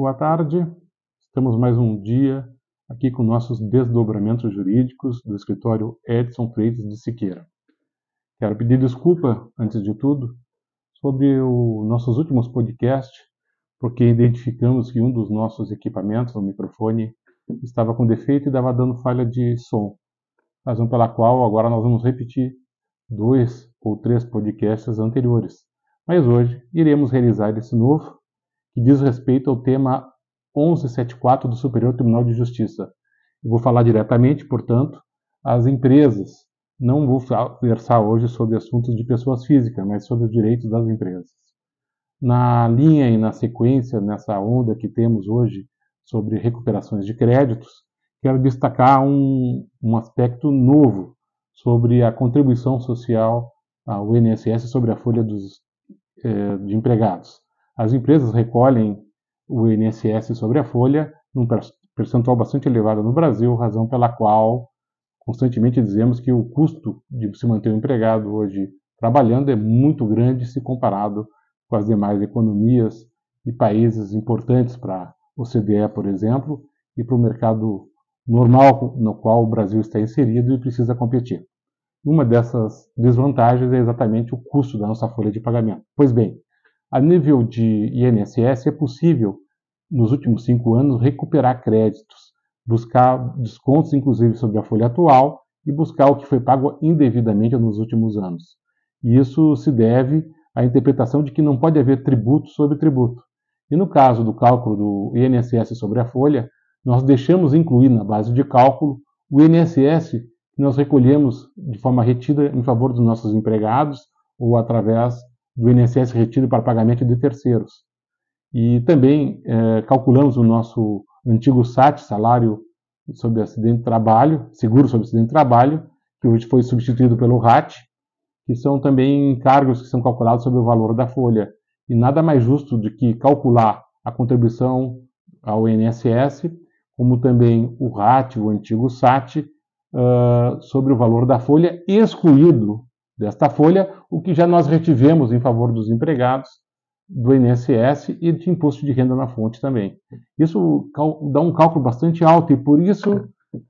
Boa tarde. Estamos mais um dia aqui com nossos desdobramentos jurídicos do escritório Edson Freitas de Siqueira. Quero pedir desculpa, antes de tudo, sobre os nossos últimos podcasts, porque identificamos que um dos nossos equipamentos, o microfone, estava com defeito e dava dando falha de som, razão pela qual agora nós vamos repetir 2 ou 3 podcasts anteriores. Mas hoje iremos realizar esse novo, que diz respeito ao tema 1174 do Superior Tribunal de Justiça. Eu vou falar diretamente, portanto, às empresas. Não vou versar hoje sobre assuntos de pessoas físicas, mas sobre os direitos das empresas. Na linha e na sequência, nessa onda que temos hoje sobre recuperações de créditos, quero destacar um aspecto novo sobre a contribuição social ao INSS sobre a folha de empregados. As empresas recolhem o INSS sobre a folha num percentual bastante elevado no Brasil, razão pela qual constantemente dizemos que o custo de se manter um empregado hoje trabalhando é muito grande se comparado com as demais economias e países importantes para a OCDE, por exemplo, e para o mercado normal no qual o Brasil está inserido e precisa competir. Uma dessas desvantagens é exatamente o custo da nossa folha de pagamento. Pois bem, a nível de INSS é possível, nos últimos 5 anos, recuperar créditos, buscar descontos, inclusive, sobre a folha atual e buscar o que foi pago indevidamente nos últimos anos. E isso se deve à interpretação de que não pode haver tributo sobre tributo. E no caso do cálculo do INSS sobre a folha, nós deixamos incluir na base de cálculo o INSS que nós recolhemos de forma retida em favor dos nossos empregados ou através do INSS retido para pagamento de terceiros. E também calculamos o nosso antigo SAT, salário sobre acidente de trabalho, seguro sobre acidente de trabalho, que hoje foi substituído pelo RAT, que são também encargos que são calculados sobre o valor da folha. E nada mais justo do que calcular a contribuição ao INSS, como também o RAT, o antigo SAT, sobre o valor da folha, excluído desta folha o que já nós retivemos em favor dos empregados, do INSS e de imposto de renda na fonte também. Isso dá um cálculo bastante alto e por isso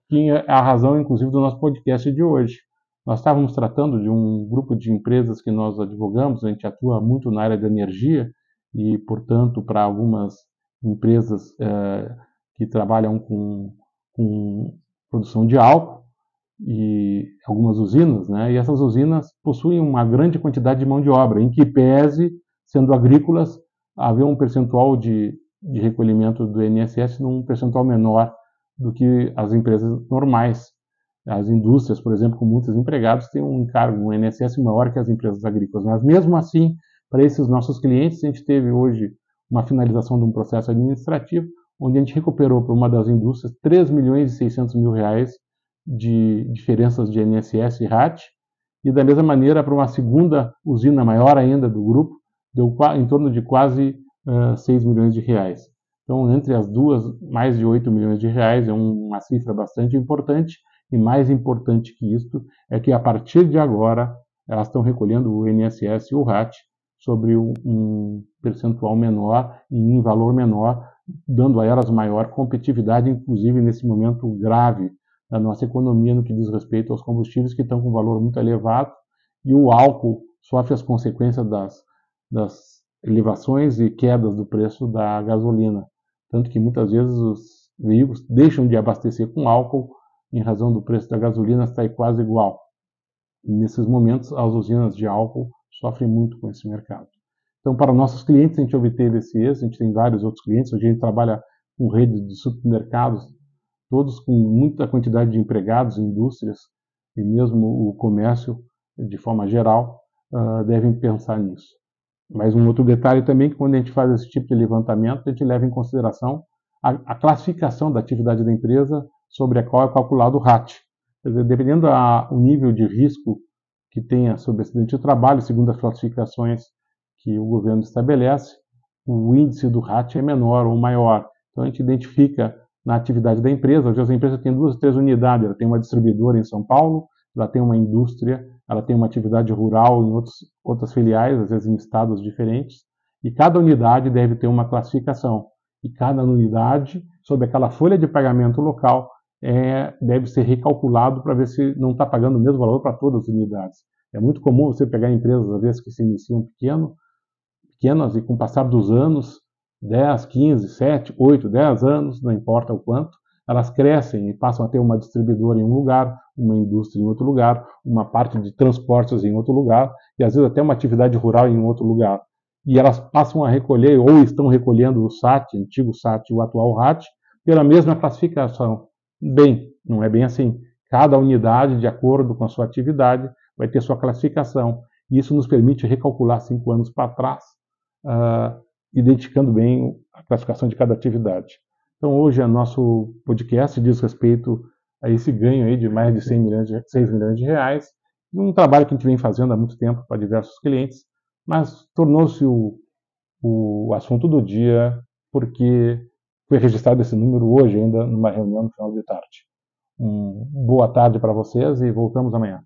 que é a razão, inclusive, do nosso podcast de hoje. Nós estávamos tratando de um grupo de empresas que nós advogamos, a gente atua muito na área da energia e, portanto, para algumas empresas que trabalham com produção de álcool, e algumas usinas, né? E essas usinas possuem uma grande quantidade de mão de obra, em que pese, sendo agrícolas, haver um percentual de recolhimento do INSS num percentual menor do que as empresas normais. As indústrias, por exemplo, com muitos empregados, têm um encargo, um INSS maior que as empresas agrícolas. Mas mesmo assim, para esses nossos clientes, a gente teve hoje uma finalização de um processo administrativo, onde a gente recuperou para uma das indústrias 3 milhões e 600 mil reais de diferenças de INSS e RAT, e da mesma maneira para uma segunda usina maior ainda do grupo, deu em torno de quase 6 milhões de reais. Então, entre as duas, mais de 8 milhões de reais, é uma cifra bastante importante, e mais importante que isto é que a partir de agora elas estão recolhendo o INSS e o RAT sobre um percentual menor e em valor menor, dando a elas maior competitividade, inclusive nesse momento grave da nossa economia no que diz respeito aos combustíveis que estão com valor muito elevado e o álcool sofre as consequências das elevações e quedas do preço da gasolina. Tanto que muitas vezes os veículos deixam de abastecer com álcool em razão do preço da gasolina estar quase igual. E nesses momentos, as usinas de álcool sofrem muito com esse mercado. Então, para nossos clientes, a gente obteve esse êxito, a gente tem vários outros clientes, hoje a gente trabalha com rede de supermercados, todos com muita quantidade de empregados, indústrias e mesmo o comércio, de forma geral, devem pensar nisso. Mas um outro detalhe também, que quando a gente faz esse tipo de levantamento, a gente leva em consideração a classificação da atividade da empresa sobre a qual é calculado o RAT. Quer dizer, dependendo do nível de risco que tenha sobre acidente de trabalho, segundo as classificações que o governo estabelece, o índice do RAT é menor ou maior. Então a gente identifica na atividade da empresa. Hoje as empresas têm 2 ou 3 unidades. Ela tem uma distribuidora em São Paulo, ela tem uma indústria, ela tem uma atividade rural em outras filiais, às vezes em estados diferentes, e cada unidade deve ter uma classificação. E cada unidade, sob aquela folha de pagamento local, deve ser recalculado para ver se não está pagando o mesmo valor para todas as unidades. É muito comum você pegar empresas, às vezes, que se iniciam pequenas e com o passar dos anos, 10, 15, 7, 8, 10 anos, não importa o quanto, elas crescem e passam a ter uma distribuidora em um lugar, uma indústria em outro lugar, uma parte de transportes em outro lugar, e às vezes até uma atividade rural em outro lugar. E elas passam a recolher, ou estão recolhendo o SAT, antigo SAT e o atual RAT, pela mesma classificação. Bem, não é bem assim. Cada unidade, de acordo com a sua atividade, vai ter sua classificação. E isso nos permite recalcular 5 anos para trás, identificando bem a classificação de cada atividade. Então, hoje, o nosso podcast diz respeito a esse ganho aí de mais de 6 milhões de reais, e um trabalho que a gente vem fazendo há muito tempo para diversos clientes, mas tornou-se o assunto do dia porque foi registrado esse número hoje, ainda numa reunião no final de tarde. Boa tarde para vocês e voltamos amanhã.